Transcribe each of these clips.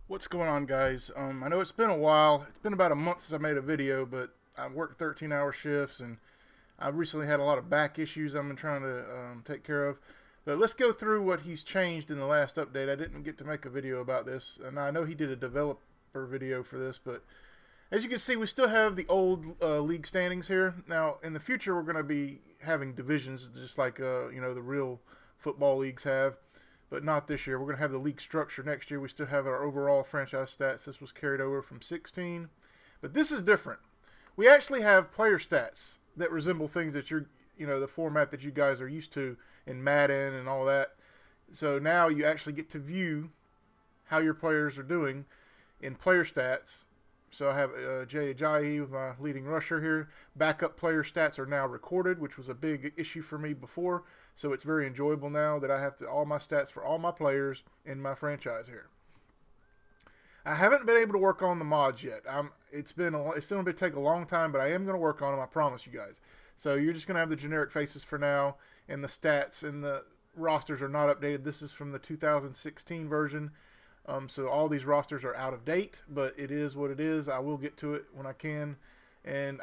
What's going on, guys? I know it's been a while. It's been about a month since I made a video, but I worked 13-hour shifts, and I recently had a lot of back issues I've been trying to take care of. But let's go through what he's changed in the last update. I didn't get to make a video about this, and I know he did a developer video for this, but as you can see, we still have the old league standings here. Now, in the future, we're going to be having divisions, just like the real football leagues have, but not this year. We're going to have the league structure next year. We still have our overall franchise stats. This was carried over from 16, but this is different. We actually have player stats that resemble things that the format that you guys are used to in Madden and all that. So now you actually get to view how your players are doing in player stats. So I have Jay Ajayi with my leading rusher here. Backup player stats are now recorded, which was a big issue for me before. So it's very enjoyable now that I have all my stats for all my players in my franchise here. I haven't been able to work on the mods yet. It's still going to take a long time, but I am going to work on them, I promise you guys. So you're just going to have the generic faces for now, and the stats and the rosters are not updated. This is from the 2016 version. So all these rosters are out of date, but it is what it is. I will get to it when I can. And,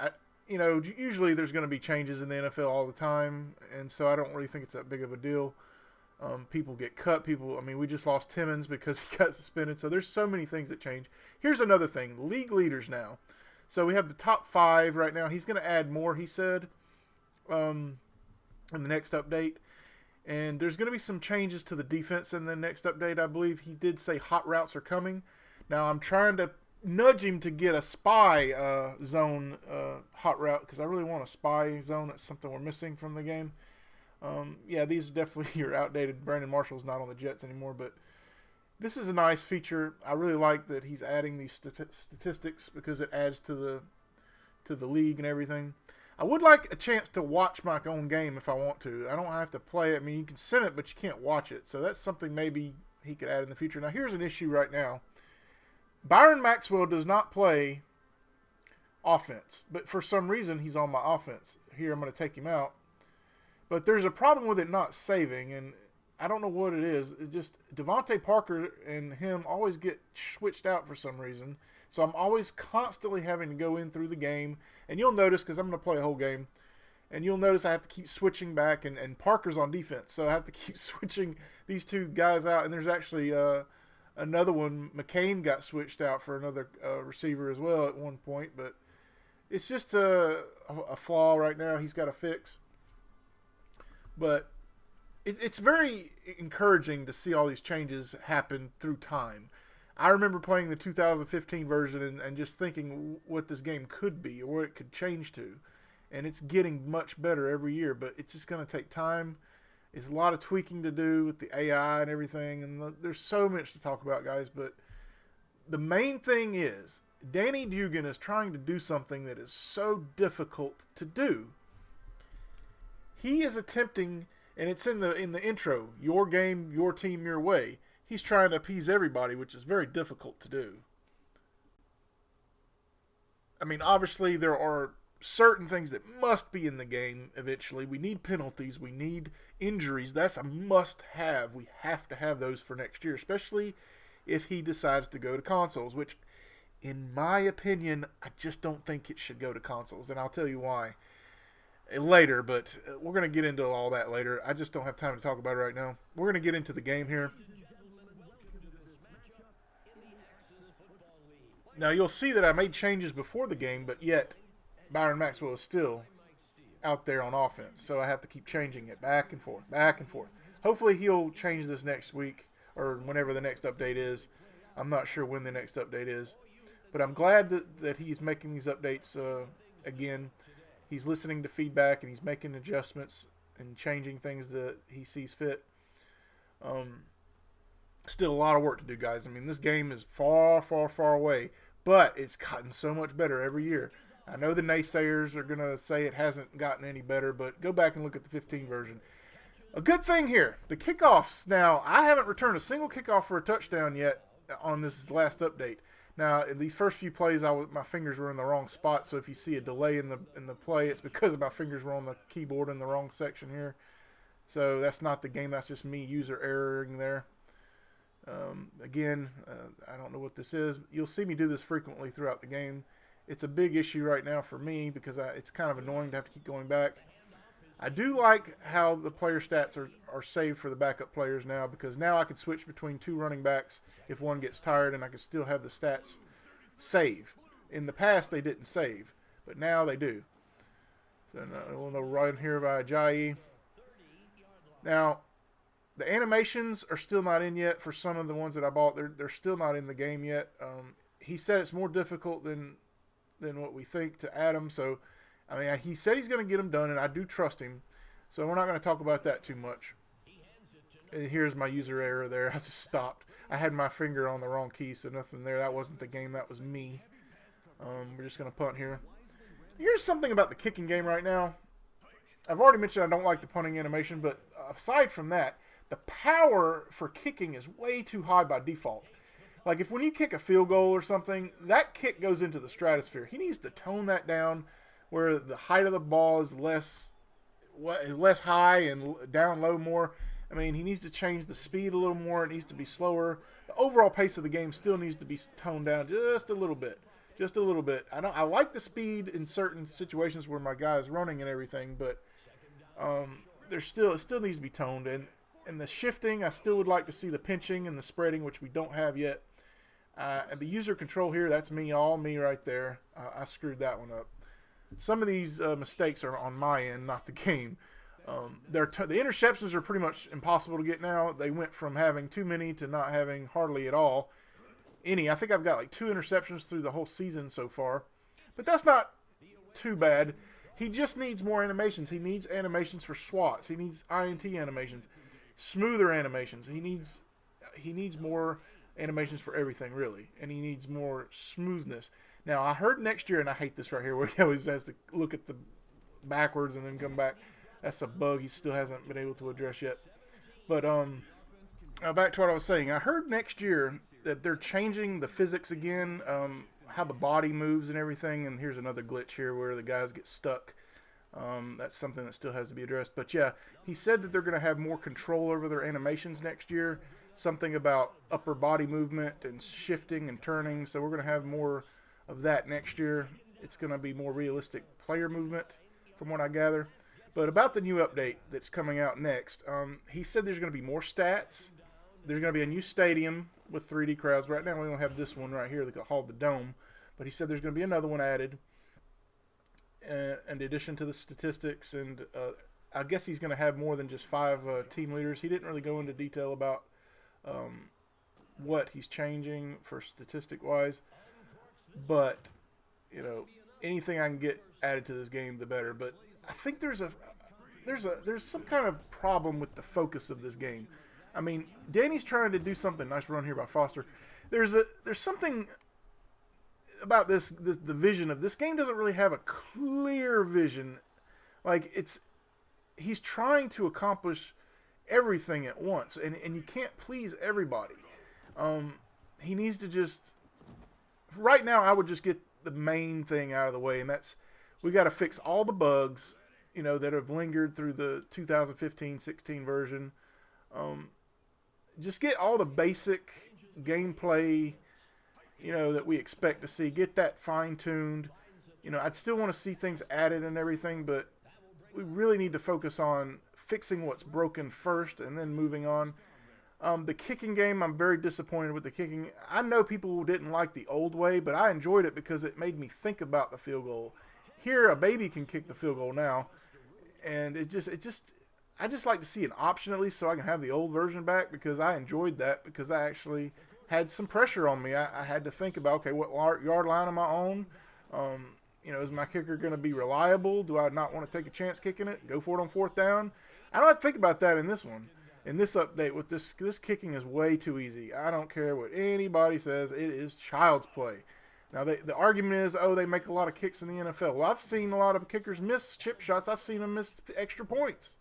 usually there's going to be changes in the NFL all the time, and so I don't really think it's that big of a deal. People get cut. We just lost Timmons because he got suspended. So there's so many things that change. Here's another thing. League leaders now. So we have the top 5 right now. He's going to add more, he said, in the next update. And there's going to be some changes to the defense in the next update. I believe he did say hot routes are coming. Now I'm trying to nudge him to get a spy zone hot route because I really want a spy zone. That's something we're missing from the game. Yeah, these definitely are outdated. Brandon Marshall's not on the Jets anymore, but this is a nice feature. I really like that he's adding these statistics because it adds to the league and everything. I would like a chance to watch my own game if I want to. I don't have to play it. You can sim it, but you can't watch it. So that's something maybe he could add in the future. Now, here's an issue right now. Byron Maxwell does not play offense, but for some reason he's on my offense. Here, I'm going to take him out. But there's a problem with it not saving, and I don't know what it is. It's just Devontae Parker and him always get switched out for some reason. So I'm always constantly having to go in through the game. And you'll notice, because I'm going to play a whole game, and you'll notice I have to keep switching back, and Parker's on defense. So I have to keep switching these two guys out. And there's actually another one. McCain got switched out for another receiver as well at one point. But it's just a flaw right now he's got to fix. But it's very encouraging to see all these changes happen through time. I remember playing the 2015 version and just thinking what this game could be or what it could change to. And it's getting much better every year, but it's just going to take time. It's a lot of tweaking to do with the AI and everything, and there's so much to talk about, guys. But the main thing is Danny Dugan is trying to do something that is so difficult to do. He is attempting, and it's in the intro, your game, your team, your way. He's trying to appease everybody, which is very difficult to do. Obviously there are certain things that must be in the game eventually. We need penalties. We need injuries. That's a must-have. We have to have those for next year, especially if he decides to go to consoles, which, in my opinion, I just don't think it should go to consoles, and I'll tell you why later, but we're going to get into all that later. I just don't have time to talk about it right now. We're going to get into the game here. Now, you'll see that I made changes before the game, but yet Byron Maxwell is still out there on offense. So I have to keep changing it back and forth, back and forth. Hopefully he'll change this next week or whenever the next update is. I'm not sure when the next update is. But I'm glad that he's making these updates again. He's listening to feedback and he's making adjustments and changing things that he sees fit. Still a lot of work to do, guys. This game is far, far, far away, but it's gotten so much better every year. I know the naysayers are going to say it hasn't gotten any better, but go back and look at the 15 version. A good thing here, the kickoffs. Now, I haven't returned a single kickoff for a touchdown yet on this last update. Now, in these first few plays, my fingers were in the wrong spot, so if you see a delay in the play, it's because my fingers were on the keyboard in the wrong section here. So that's not the game, that's just me user erroring there. Again, I don't know what this is. You'll see me do this frequently throughout the game. It's a big issue right now for me because it's kind of annoying to have to keep going back. I do like how the player stats are saved for the backup players now, because now I can switch between two running backs if one gets tired, and I can still have the stats save. In the past, they didn't save, but now they do. So a little run here by Ajayi. Now, the animations are still not in yet for some of the ones that I bought. They're still not in the game yet. He said it's more difficult than what we think to add them. So, I mean, he said he's going to get them done, and I do trust him. So we're not going to talk about that too much. And here's my user error there. I just stopped. I had my finger on the wrong key, so nothing there. That wasn't the game. That was me. We're just going to punt here. Here's something about the kicking game right now. I've already mentioned I don't like the punting animation, but aside from that, the power for kicking is way too high by default. Like when you kick a field goal or something, that kick goes into the stratosphere. He needs to tone that down where the height of the ball is less high and down low more. I mean, he needs to change the speed a little more. It needs to be slower. The overall pace of the game still needs to be toned down just a little bit. Just a little bit. I like the speed in certain situations where my guy is running and everything, but it still needs to be toned. And the shifting, I still would like to see the pinching and the spreading, which we don't have yet. And the user control here, that's me, all me right there. I screwed that one up. Some of these mistakes are on my end, not the game. The interceptions are pretty much impossible to get now. They went from having too many to not having hardly at all. I think I've got like 2 interceptions through the whole season so far. But that's not too bad. He just needs more animations. He needs animations for swats. He needs INT animations. Smoother animations. He needs more animations for everything, really. And he needs more smoothness. Now, I heard next year, and I hate this right here, where he always has to look at the backwards and then come back. That's a bug he still hasn't been able to address yet. But back to what I was saying. I heard next year that they're changing the physics again, how the body moves and everything. And here's another glitch here where the guys get stuck. That's something that still has to be addressed. But yeah, he said that they're going to have more control over their animations next year. Something about upper body movement and shifting and turning. So we're going to have more of that next year. It's going to be more realistic player movement from what I gather. But about the new update that's coming out next, he said there's going to be more stats. There's going to be a new stadium with 3D crowds. Right now we only have this one right here called the Dome. But he said there's going to be another one added. In addition to the statistics, and I guess he's going to have more than just 5 team leaders. He didn't really go into detail about what he's changing for statistic-wise, but anything I can get added to this game, the better. But I think there's some kind of problem with the focus of this game. I mean, Danny's trying to do something. Nice run here by Foster. There's something about the vision of this game doesn't really have a clear vision. Like he's trying to accomplish everything at once, and you can't please everybody. He needs to just right now I would just get the main thing out of the way, and that's we got to fix all the bugs that have lingered through the 2015-16 version. Just get all the basic gameplay that we expect to see. Get that fine-tuned. I'd still want to see things added and everything, but we really need to focus on fixing what's broken first and then moving on. The kicking game, I'm very disappointed with the kicking. I know people didn't like the old way, but I enjoyed it because it made me think about the field goal. Here, a baby can kick the field goal now, and I just like to see an option at least so I can have the old version back, because I enjoyed that, because I actually had some pressure on me. I had to think about, okay, what yard line am I on? Is my kicker going to be reliable? Do I not want to take a chance kicking it? Go for it on 4th down? I don't have to think about that in this one. In this update, with this kicking is way too easy. I don't care what anybody says. It is child's play. Now, the argument is, they make a lot of kicks in the NFL. Well, I've seen a lot of kickers miss chip shots. I've seen them miss extra points.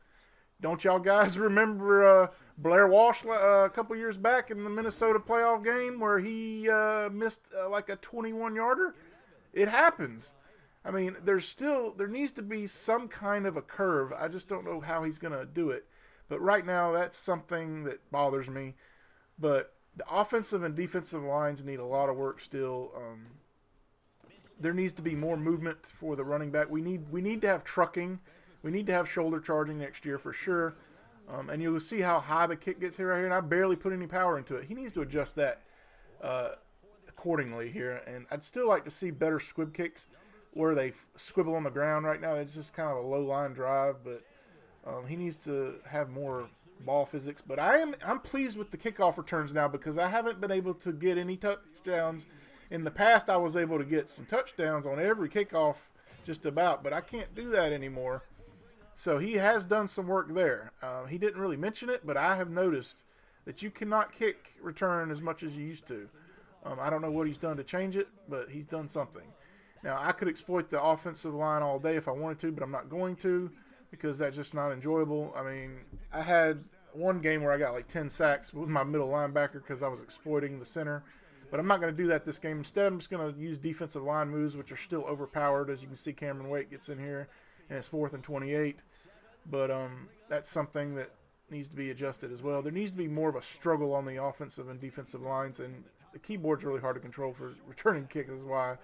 Don't y'all guys remember Blair Walsh a couple years back in the Minnesota playoff game where he missed like a 21-yarder? It happens. I mean, there needs to be some kind of a curve. I just don't know how he's going to do it. But right now, that's something that bothers me. But The offensive and defensive lines need a lot of work still. There needs to be more movement for the running back. We need to have trucking. We need to have shoulder charging next year for sure. And you'll see how high the kick gets here right here. And I barely put any power into it. He needs to adjust that accordingly here. And I'd still like to see better squib kicks where they squibble on the ground right now. It's just kind of a low line drive, but he needs to have more ball physics. But I'm pleased with the kickoff returns now because I haven't been able to get any touchdowns. In the past, I was able to get some touchdowns on every kickoff just about, but I can't do that anymore. So he has done some work there. He didn't really mention it, but I have noticed that you cannot kick return as much as you used to. I don't know what he's done to change it, but he's done something. Now, I could exploit the offensive line all day if I wanted to, but I'm not going to because that's just not enjoyable. I mean, I had one game where I got like 10 sacks with my middle linebacker because I was exploiting the center. But I'm not going to do that this game. Instead, I'm just going to use defensive line moves, which are still overpowered. As you can see, Cameron Wake gets in here, and it's 4th and 28. But that's something that needs to be adjusted as well. There needs to be more of a struggle on the offensive and defensive lines, and the keyboard's really hard to control for returning kicks. Is why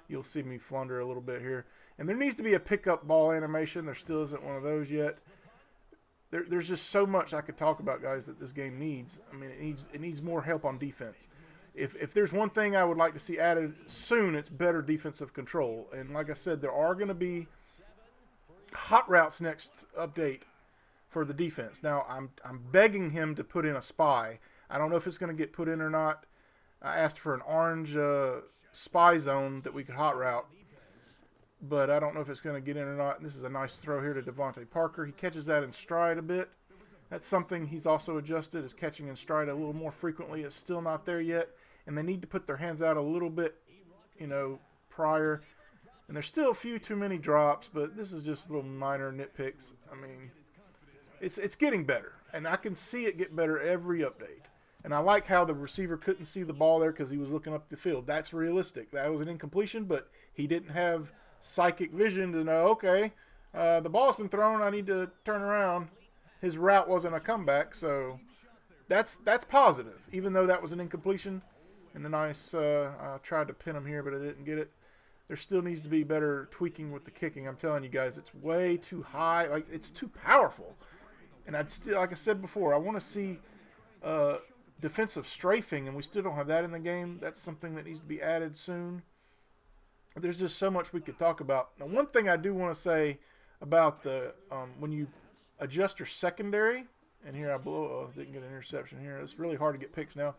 you'll see me flunder a little bit here. And there needs to be a pickup ball animation. There still isn't one of those yet. There's just so much I could talk about, guys, that this game needs. I mean, it needs more help on defense. If there's one thing I would like to see added soon, it's better defensive control. And like I said, there are going to be hot routes next update for the defense. Now, I'm begging him to put in a spy. I don't know if it's going to get put in or not. I asked for an orange spy zone that we could hot route, but I don't know if it's going to get in or not. This is a nice throw here to Devontae Parker. He catches that in stride a bit. That's something he's also adjusted, is catching in stride a little more frequently. It's still not there yet, and they need to put their hands out a little bit, prior. And there's still a few too many drops, but this is just little minor nitpicks. I mean, it's getting better, and I can see it get better every update. And I like how the receiver couldn't see the ball there because he was looking up the field. That's realistic. That was an incompletion, but he didn't have psychic vision to know, okay, the ball's been thrown, I need to turn around. His route wasn't a comeback, so that's positive, even though that was an incompletion. And the nice, I tried to pin him here, but I didn't get it. There still needs to be better tweaking with the kicking. I'm telling you guys, it's way too high. Like, it's too powerful. And I'd still, like I said before, I want to see defensive strafing, and we still don't have that in the game. That's something that needs to be added soon. There's just so much we could talk about. Now, one thing I do want to say about the when you adjust your secondary, and here I didn't get an interception here. It's really hard to get picks now.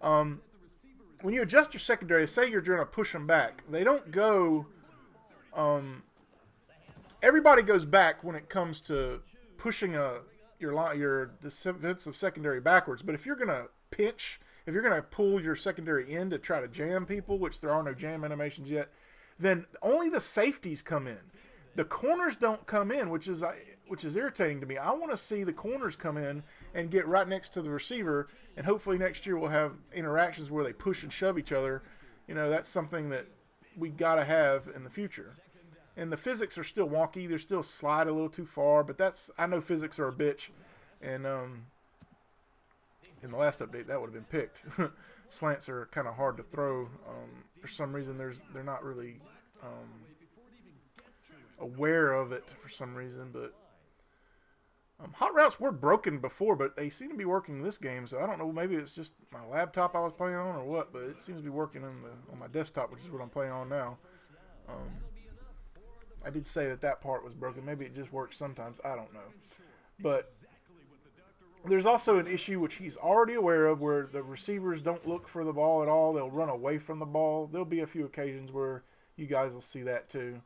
When you adjust your secondary, say you're trying to push them back, they don't go. Everybody goes back when it comes to pushing your defensive secondary backwards. But if you're gonna pinch, if you're gonna pull your secondary in to try to jam people, which there are no jam animations yet, then only the safeties come in. The corners don't come in, which is irritating to me. I want to see the corners come in and get right next to the receiver, and hopefully next year we'll have interactions where they push and shove each other. That's something that we got to have in the future. And the physics are still wonky. They're still slide a little too far, but I know physics are a bitch. And in the last update, that would have been picked. Slants are kind of hard to throw. For some reason, they're not really aware of it for some reason, but hot routes were broken before, but they seem to be working this game, so I don't know, maybe it's just my laptop I was playing on or what, but it seems to be working on my desktop, which is what I'm playing on now. I did say that part was broken. Maybe it just works sometimes, I don't know. But there's also an issue which he's already aware of where the receivers don't look for the ball at all. They'll run away from the ball. There'll be a few occasions where you guys will see that too.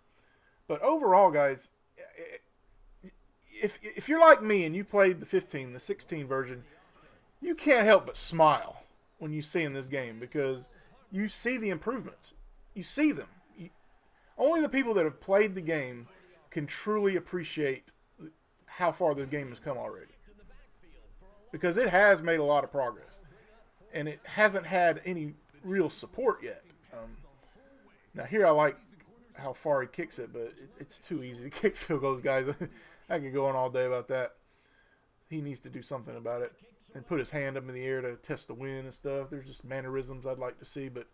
But overall, guys, if you're like me and you played the 16 version, you can't help but smile when you see in this game because you see the improvements. You see them. Only the people that have played the game can truly appreciate how far this game has come already. Because it has made a lot of progress. And it hasn't had any real support yet. Now here I like how far he kicks it, but it's too easy to kick field goals, guys. I could go on all day about that. He needs to do something about it. and put his hand up in the air to test the wind and stuff. There's just mannerisms I'd like to see. But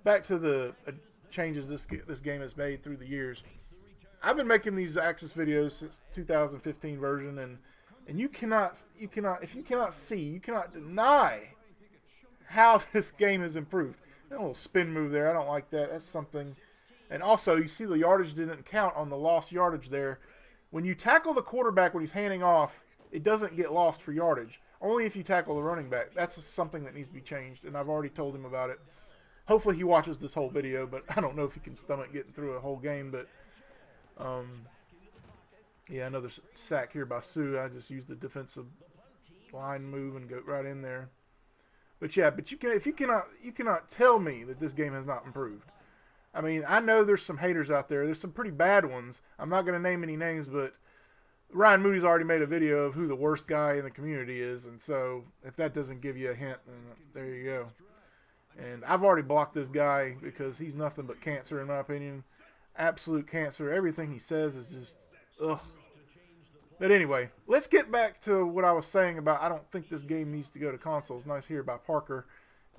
back to the changes this game has made through the years. I've been making these Axis videos since 2015 version, and you cannot deny how this game has improved. A little spin move there, I don't like that. That's something. And also, you see the yardage didn't count on the lost yardage there. When you tackle the quarterback when he's handing off, it doesn't get lost for yardage. Only if you tackle the running back. That's something that needs to be changed, and I've already told him about it. Hopefully he watches this whole video, but I don't know if he can stomach getting through a whole game. But yeah, another sack here by Sue. I just used the defensive line move and go right in there. But yeah, but you cannot tell me that this game has not improved. I mean, I know there's some haters out there. There's some pretty bad ones. I'm not going to name any names, but Ryan Moody's already made a video of who the worst guy in the community is, and so if that doesn't give you a hint, then there you go. And I've already blocked this guy because he's nothing but cancer, in my opinion. Absolute cancer. Everything he says is just, ugh. But anyway, let's get back to what I was saying about I don't think this game needs to go to consoles. Nice here by Parker.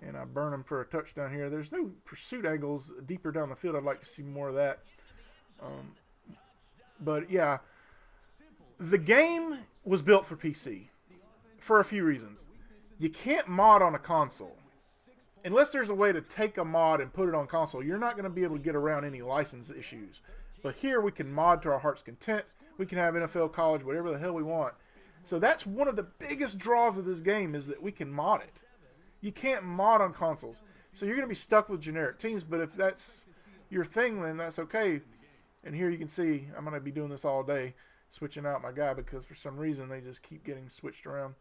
And I burn him for a touchdown here. There's no pursuit angles deeper down the field. I'd like to see more of that. But yeah, the game was built for PC for a few reasons. You can't mod on a console. Unless there's a way to take a mod and put it on console, you're not going to be able to get around any license issues. But here we can mod to our heart's content. We can have NFL, college, whatever the hell we want. So that's one of the biggest draws of this game is that we can mod it. You can't mod on consoles. So you're going to be stuck with generic teams, but if that's your thing, then that's okay. And here you can see I'm going to be doing this all day, switching out my guy because for some reason they just keep getting switched around.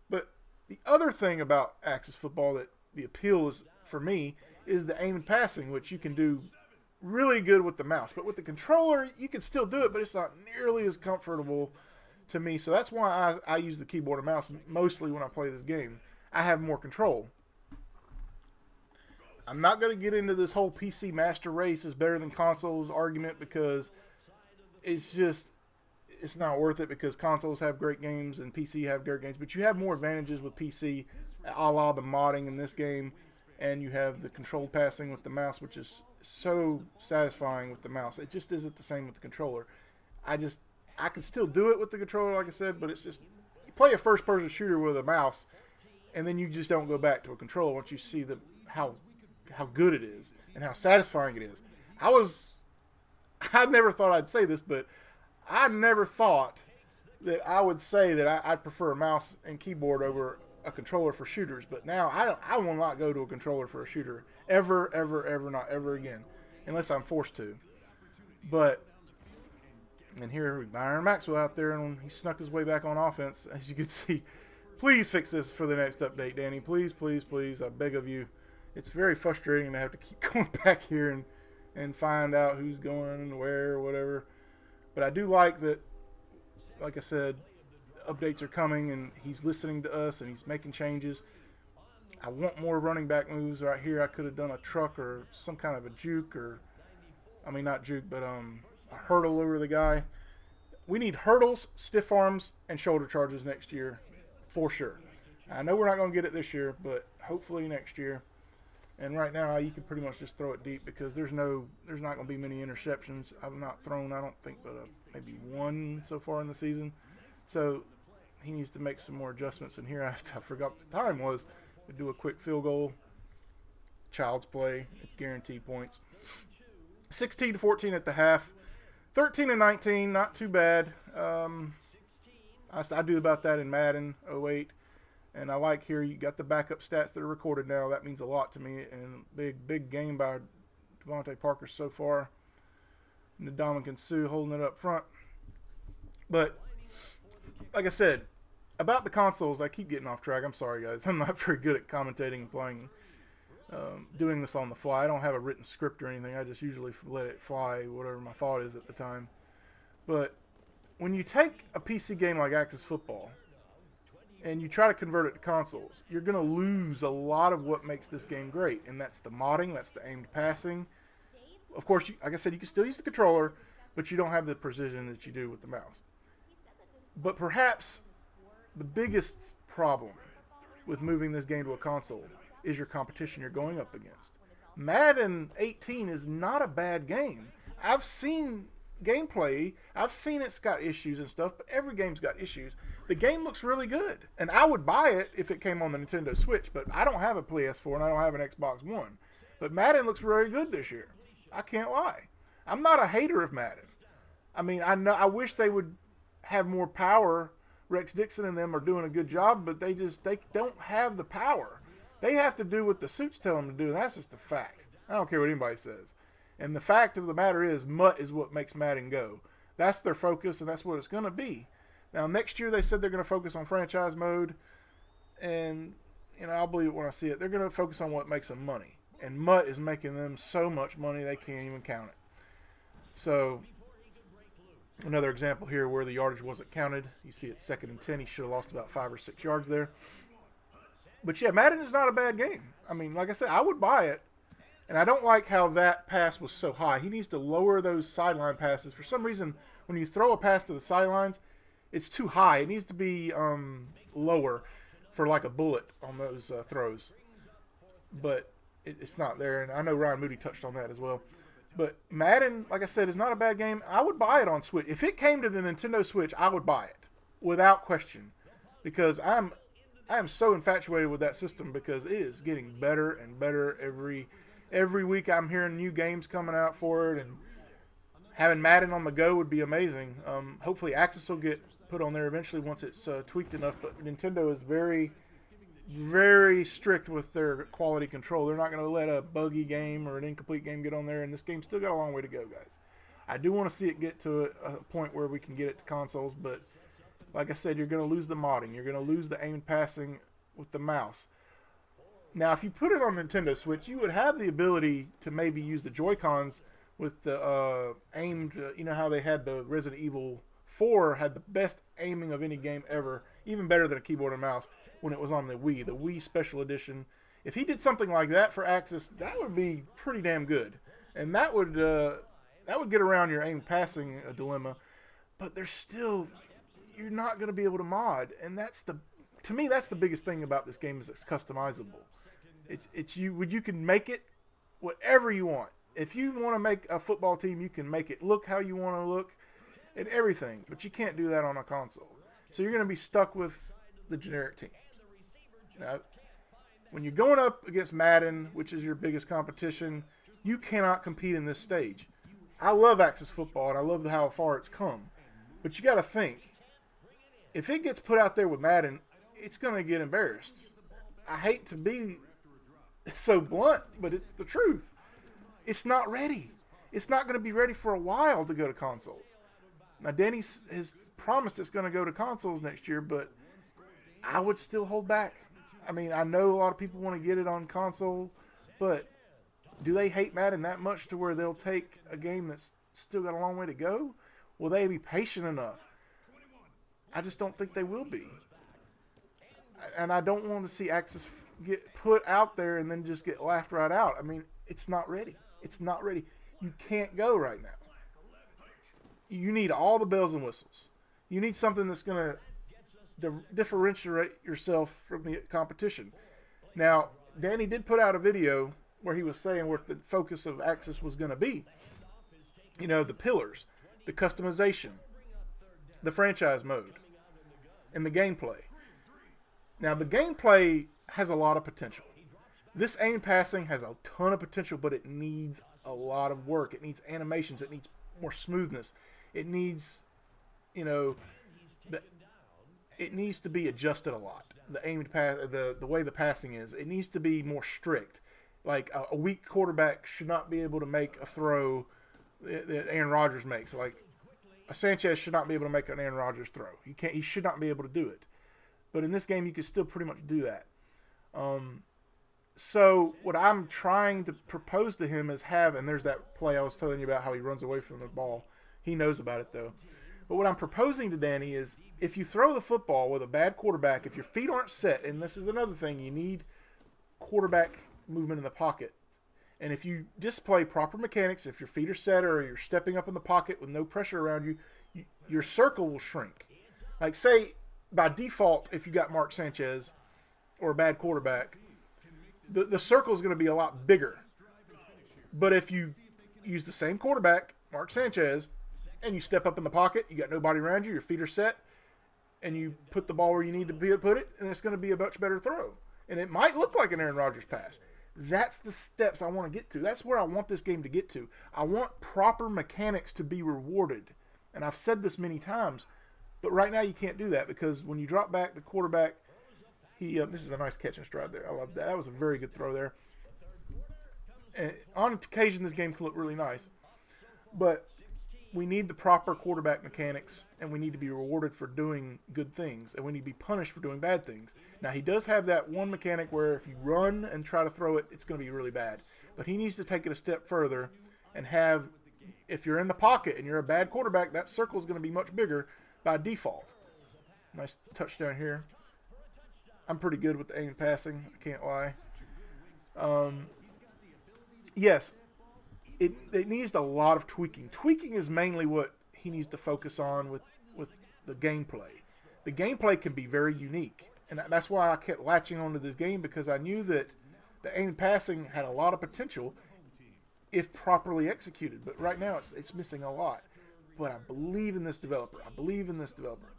But the other thing about Axis football that the appeal is for me is the aim and passing, which you can do really good with the mouse. But with the controller, you can still do it, but it's not nearly as comfortable to me. So that's why I use the keyboard and mouse mostly when I play this game. I have more control. I'm not going to get into this whole PC master race is better than consoles argument because it's not worth it because consoles have great games and PC have great games. But you have more advantages with PC, a la the modding in this game, and you have the controlled passing with the mouse, which is so satisfying with the mouse. It just isn't the same with the controller. I can still do it with the controller, like I said, but it's just you play a first-person shooter with a mouse, and then you just don't go back to a controller once you see how good it is and how satisfying it is. I never thought I'd say this, but I never thought that I would say that I'd prefer a mouse and keyboard over a controller for shooters. But now I will not go to a controller for a shooter ever, ever, ever, not ever again, unless I'm forced to. And here Byron Maxwell out there, and he snuck his way back on offense, as you can see. Please fix this for the next update, Danny. Please, please, please. I beg of you. It's very frustrating to have to keep going back here and find out who's going and where or whatever. But I do like that, like I said, updates are coming and he's listening to us and he's making changes. I want more running back moves right here. I could have done a truck or some kind of a juke not juke, but a hurdle over the guy. We need hurdles, stiff arms, and shoulder charges next year. For sure. I know we're not going to get it this year, but hopefully next year. And right now, you can pretty much just throw it deep because there's not going to be many interceptions. I've not thrown, I don't think, but maybe one so far in the season. So he needs to make some more adjustments. And here I forgot what the time was. We do a quick field goal. Child's play. It's guaranteed points. 16-14 at the half. 13-19, not too bad. I do about that in Madden 08. And I like here you got the backup stats that are recorded now. That means a lot to me. And big game by Devontae Parker so far. And Dominican Sue holding it up front. But like I said, about the consoles, I keep getting off track. I'm sorry, guys. I'm not very good at commentating and playing. Doing this on the fly. I don't have a written script or anything. I just usually let it fly, whatever my thought is at the time. But when you take a PC game like Axis Football and you try to convert it to consoles, you're going to lose a lot of what makes this game great. And that's the modding, that's the aimed passing. Of course, like I said, you can still use the controller, but you don't have the precision that you do with the mouse. But perhaps the biggest problem with moving this game to a console is your competition you're going up against. Madden 18 is not a bad game. I've seen gameplay. I've seen it's got issues and stuff, but every game's got issues. The game looks really good, and I would buy it if it came on the Nintendo Switch, but I don't have a PS4 and I don't have an Xbox One. But Madden looks very good this year. I can't lie. I'm not a hater of Madden. I mean, I wish they would have more power. Rex Dixon and them are doing a good job, but they don't have the power. They have to do what the suits tell them to do, and that's just a fact. I don't care what anybody says. And the fact of the matter is, MUT is what makes Madden go. That's their focus, and that's what it's going to be. Now, next year they said they're going to focus on franchise mode, and I'll believe it when I see it. They're going to focus on what makes them money, and MUT is making them so much money they can't even count it. So, another example here where the yardage wasn't counted. You see it's 2nd and 10. He should have lost about 5 or 6 yards there. But yeah, Madden is not a bad game. I mean, like I said, I would buy it. And I don't like how that pass was so high. He needs to lower those sideline passes. For some reason, when you throw a pass to the sidelines, it's too high. It needs to be lower for like a bullet on those throws. But it's not there. And I know Ryan Moody touched on that as well. But Madden, like I said, is not a bad game. I would buy it on Switch. If it came to the Nintendo Switch, I would buy it without question. Because I am so infatuated with that system because it is getting better and better every week. I'm hearing new games coming out for it, and having Madden on the go would be amazing. Hopefully Axis will get put on there eventually once it's tweaked enough, but Nintendo is very, very strict with their quality control. They're not going to let a buggy game or an incomplete game get on there, and this game's still got a long way to go, guys. I do want to see it get to a point where we can get it to consoles, but like I said, you're going to lose the modding. You're going to lose the aimed passing with the mouse. Now, if you put it on Nintendo Switch, you would have the ability to maybe use the Joy-Cons with the aimed, you know how they had the Resident Evil 4 had the best aiming of any game ever, even better than a keyboard and mouse when it was on the Wii Special Edition. If he did something like that for Axis, that would be pretty damn good. And that would get around your aimed passing dilemma, but there's still, you're not going to be able to mod, and to me that's the biggest thing about this game is it's customizable. You can make it whatever you want. If you want to make a football team, you can make it look how you want to look and everything, but you can't do that on a console. So you're going to be stuck with the generic team. Now, when you're going up against Madden, which is your biggest competition, you cannot compete in this stage. I love Axis football, and I love how far it's come. But you got to think, if it gets put out there with Madden, it's going to get embarrassed. I hate to be so blunt, but it's the truth. It's not ready. It's not going to be ready for a while to go to consoles. Now, Danny has promised it's going to go to consoles next year, but I would still hold back. I mean, I know a lot of people want to get it on console, but do they hate Madden that much to where they'll take a game that's still got a long way to go? Will they be patient enough? I just don't think they will be. And I don't want to see Axis get put out there and then just get laughed right out. I mean, it's not ready. It's not ready. You can't go right now. You need all the bells and whistles. You need something that's going to differentiate yourself from the competition. Now, Danny did put out a video where he was saying what the focus of Axis was going to be. You know, the pillars, the customization, the franchise mode, and the gameplay. Now, the gameplay has a lot of potential. This aim passing has a ton of potential, but it needs a lot of work. It needs animations. It needs more smoothness. It needs, it needs to be adjusted a lot. The aimed pass, the way the passing is, it needs to be more strict. Like a weak quarterback should not be able to make a throw that Aaron Rodgers makes. Like a Sanchez should not be able to make an Aaron Rodgers throw. He should not be able to do it. But in this game, you can still pretty much do that. So what I'm trying to propose to him is and there's that play I was telling you about how he runs away from the ball. He knows about it, though. But what I'm proposing to Danny is if you throw the football with a bad quarterback, if your feet aren't set, and this is another thing, you need quarterback movement in the pocket. And if you display proper mechanics, if your feet are set or you're stepping up in the pocket with no pressure around you, your circle will shrink. Like, say by default, if you got Mark Sanchez or a bad quarterback, the circle is going to be a lot bigger. But if you use the same quarterback, Mark Sanchez, and you step up in the pocket, you got nobody around you, your feet are set, and you put the ball where you need to put it, and it's going to be a much better throw. And it might look like an Aaron Rodgers pass. That's the steps I want to get to. That's where I want this game to get to. I want proper mechanics to be rewarded. And I've said this many times, but right now you can't do that because when you drop back, the quarterback, this is a nice catch and stride there. I love that. That was a very good throw there. And on occasion, this game can look really nice. But we need the proper quarterback mechanics, and we need to be rewarded for doing good things, and we need to be punished for doing bad things. Now, he does have that one mechanic where if you run and try to throw it, it's going to be really bad. But he needs to take it a step further and have, if you're in the pocket and you're a bad quarterback, that circle is going to be much bigger by default. Nice touchdown here. I'm pretty good with the aim passing, I can't lie. Yes, it needs a lot of tweaking. Tweaking is mainly what he needs to focus on with the gameplay. The gameplay can be very unique, and that's why I kept latching onto this game, because I knew that the aim passing had a lot of potential if properly executed. But right now it's missing a lot. But I believe in this developer.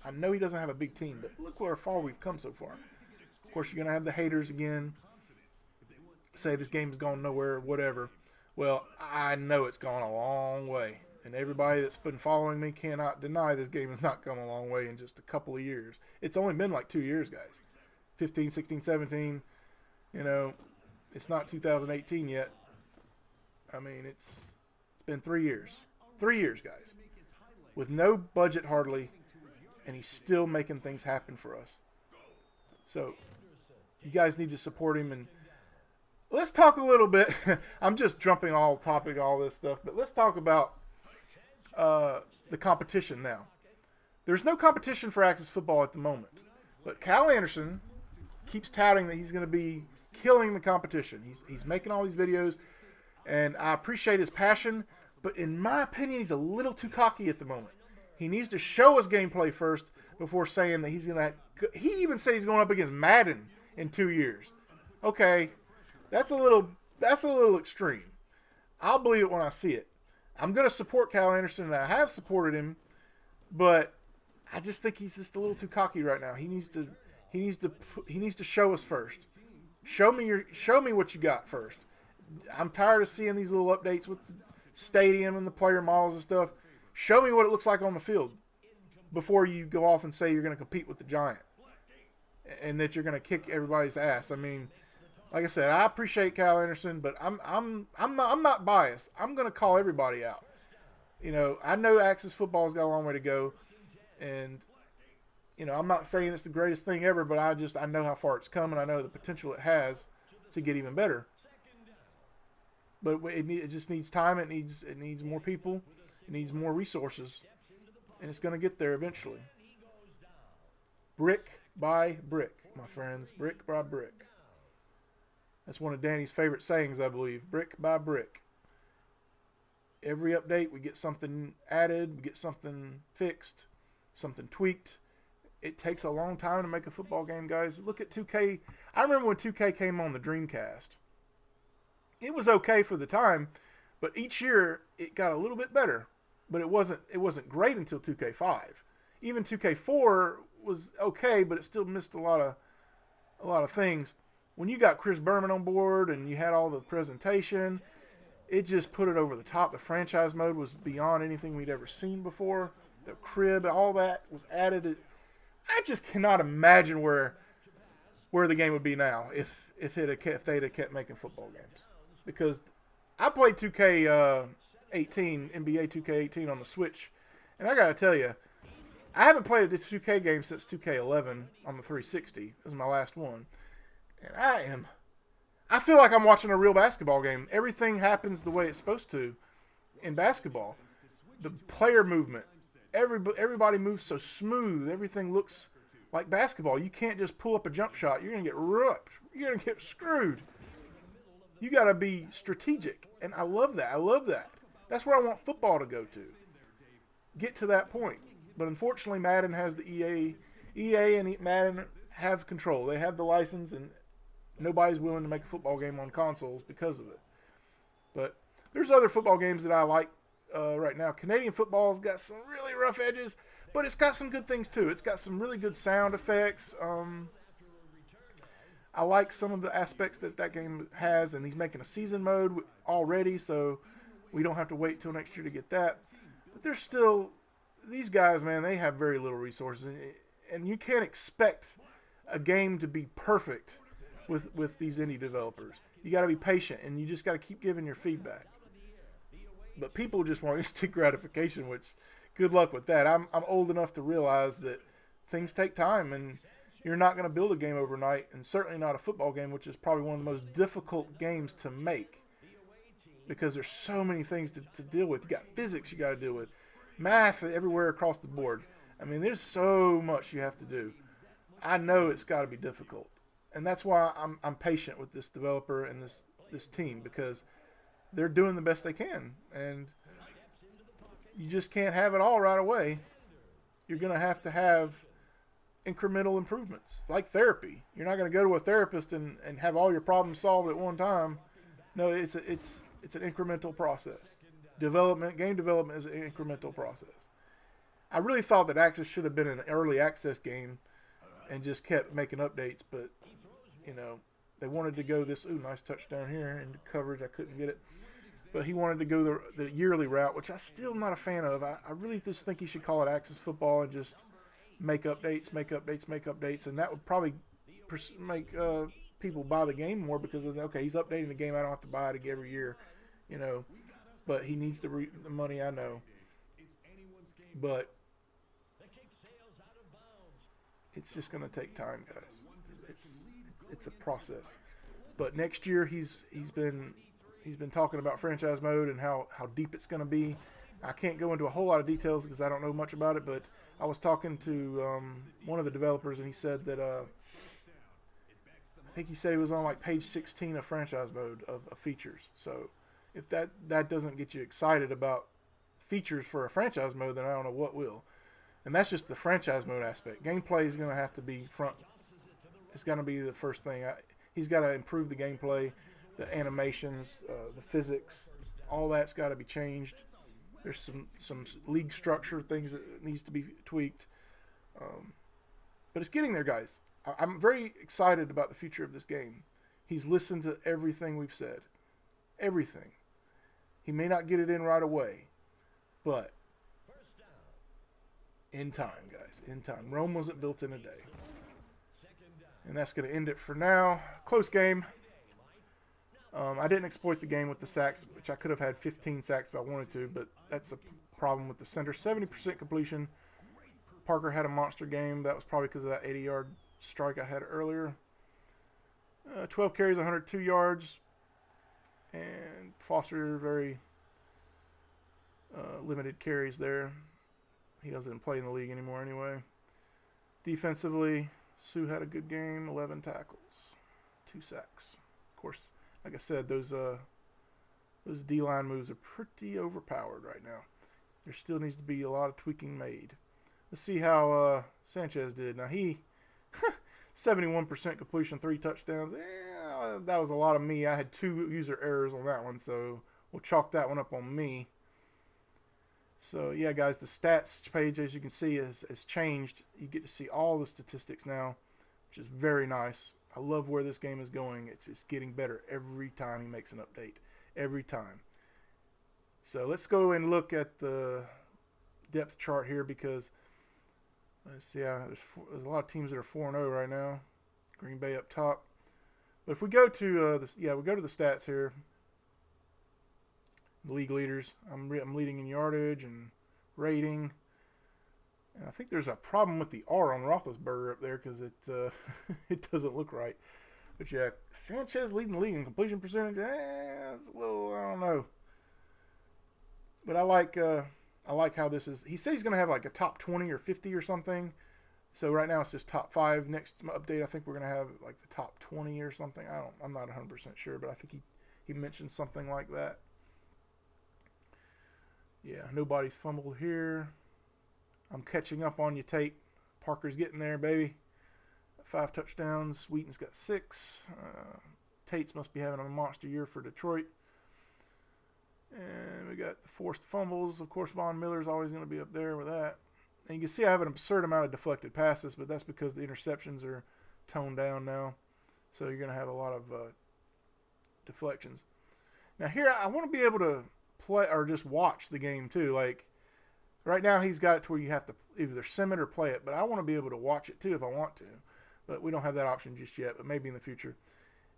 I know he doesn't have a big team, but look how far we've come so far. Of course, you're going to have the haters again, say this game's gone nowhere, whatever. Well, I know it's gone a long way. And everybody that's been following me cannot deny this game has not come a long way in just a couple of years. It's only been like 2 years, guys. 15, 16, 17. It's not 2018 yet. I mean, it's been 3 years. 3 years, guys. With no budget hardly, and he's still making things happen for us. So, you guys need to support him. And let's talk a little bit. I'm just jumping all this stuff, but let's talk about the competition now. There's no competition for Axis football at the moment, but Cal Anderson keeps touting that he's going to be killing the competition. He's making all these videos, and I appreciate his passion, but in my opinion, he's a little too cocky at the moment. He needs to show us gameplay first before saying that he's going to. He even said he's going up against Madden in 2 years. Okay, that's a little extreme. I'll believe it when I see it. I'm going to support Cal Anderson, and I have supported him, but I just think he's just a little too cocky right now. He needs to show us first. Show me what you got first. I'm tired of seeing these little updates with the stadium and the player models and stuff. Show me what it looks like on the field before you go off and say you're going to compete with the Giant and that you're going to kick everybody's ass. I mean, like I said, I appreciate Cal Anderson, but I'm not biased. I'm going to call everybody out. I know Axis football's got a long way to go, and I'm not saying it's the greatest thing ever, but I know how far it's come, and I know the potential it has to get even better. But it just needs time. It needs more people. It needs more resources, and it's going to get there eventually. Brick by brick, my friends. Brick by brick. That's one of Danny's favorite sayings, I believe. Brick by brick. Every update, we get something added, we get something fixed, something tweaked. It takes a long time to make a football game, guys. Look at 2K. I remember when 2K came on the Dreamcast. It was okay for the time, but each year it got a little bit better. But it wasn't great until 2K5. Even 2K4 was okay, but it still missed a lot of things. When you got Chris Berman on board and you had all the presentation, it just put it over the top. The franchise mode was beyond anything we'd ever seen before. The crib, all that was added. I just cannot imagine where the game would be now if they'd have kept making football games. Because I played 2K18, NBA 2K18 on the Switch, and I got to tell you, I haven't played a 2K game since 2K11 on the 360. This is my last one. And I feel like I'm watching a real basketball game. Everything happens the way it's supposed to in basketball. The player movement, everybody moves so smooth. Everything looks like basketball. You can't just pull up a jump shot. You're going to get ripped. You're going to get screwed. You got to be strategic. And I love that. That's where I want football to go to. Get to that point. But unfortunately, Madden has the EA EA and Madden have control. They have the license, and nobody's willing to make a football game on consoles because of it. But there's other football games that I like right now. Canadian football's got some really rough edges, but it's got some good things too. It's got some really good sound effects. I like some of the aspects that game has, and he's making a season mode already, so we don't have to wait till next year to get that. But there's still, these guys, man, they have very little resources, and you can't expect a game to be perfect with these indie developers. You got to be patient, and you just got to keep giving your feedback. But people just want instant gratification, which good luck with that. I'm old enough to realize that things take time, and you're not going to build a game overnight, and certainly not a football game, which is probably one of the most difficult games to make because there's so many things to deal with. You got physics you got to deal with, math everywhere across the board. I mean, there's so much you have to do. I know it's got to be difficult, and that's why I'm patient with this developer and this team, because they're doing the best they can, and you just can't have it all right away. You're going to have incremental improvements, like therapy. You're not going to go to a therapist and have all your problems solved at one time. No, it's an incremental process. Game development is an incremental process. I really thought that Axis should have been an early access game and just kept making updates, but they wanted to go this. Ooh, nice touchdown here in coverage. I couldn't get it. But he wanted to go the yearly route, which I still am not a fan of. I really just think he should call it Axis Football and just make updates, and that would probably make people buy the game more, because okay, he's updating the game. I don't have to buy it every year, But he needs the money, I know. But it's just going to take time, guys. It's a process. But next year he's been talking about franchise mode and how deep it's going to be. I can't go into a whole lot of details because I don't know much about it, but I was talking to one of the developers, and he said that I think he said he was on like page 16 of franchise mode of features. So if that doesn't get you excited about features for a franchise mode, then I don't know what will. And that's just the franchise mode aspect. Gameplay is going to have to be front. It's going to be the first thing. He's got to improve the gameplay, the animations, the physics. All that's got to be changed. There's some league structure things that needs to be tweaked. But it's getting there, guys. I'm very excited about the future of this game. He's listened to everything we've said. Everything. He may not get it in right away, but in time, guys. In time. Rome wasn't built in a day. And that's going to end it for now. Close game. I didn't exploit the game with the sacks, which I could have had 15 sacks if I wanted to, but that's a problem with the center. 70% completion. Parker had a monster game. That was probably because of that 80-yard strike I had earlier. 12 carries, 102 yards. And Foster, very limited carries there. He doesn't play in the league anymore anyway. Defensively, Sue had a good game. 11 tackles. 2 sacks. Of course, like I said, those D-line moves are pretty overpowered right now. There still needs to be a lot of tweaking made. Let's see how Sanchez did. Now he 71% completion, 3 touchdowns. That was a lot of me. I had 2 user errors on that one, so we'll chalk that one up on me. So yeah, guys, the stats page, as you can see, has changed. You get to see all the statistics now, which is very nice. I love where this game is going. It's getting better every time he makes an update. Every time. So let's go and look at the depth chart here, because let's see, there's a lot of teams that are 4-0 right now. Green Bay up top. But if we go to we go to the stats here. The league leaders. I'm leading in yardage and rating. And I think there's a problem with the R on Roethlisberger up there, because it doesn't look right. But yeah, Sanchez leading the league in completion percentage. It's a little, I don't know. But I like how this is. He said he's going to have like a top 20 or 50 or something. So right now it's just top 5. Next update, I think we're going to have like the top 20 or something. I'm not 100% sure, but I think he mentioned something like that. Yeah, nobody's fumbled here. I'm catching up on you, Parker's getting there, baby. 5 touchdowns. Wheaton's got 6. Tate's must be having a monster year for Detroit. And we got the forced fumbles. Of course, Von Miller's always going to be up there with that. And you can see I have an absurd amount of deflected passes, but that's because the interceptions are toned down now. So you're going to have a lot of deflections. Now here, I want to be able to play or just watch the game too. Like right now, he's got it to where you have to either sim it or play it. But I want to be able to watch it too if I want to. But we don't have that option just yet. But maybe in the future.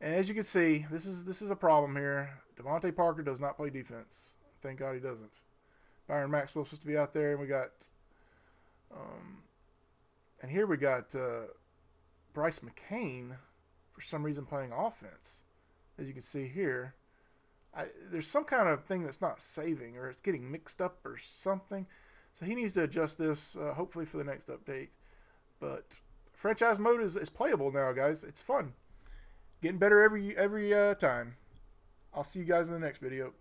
And as you can see, this is a problem here. Devontae Parker does not play defense. Thank God he doesn't. Byron Maxwell's supposed to be out there, and we got, and here we got Bryce McCain for some reason playing offense. As you can see here, there's some kind of thing that's not saving, or it's getting mixed up or something. So he needs to adjust this, hopefully for the next update. But franchise mode is playable now, guys. It's fun. Getting better every time. I'll see you guys in the next video.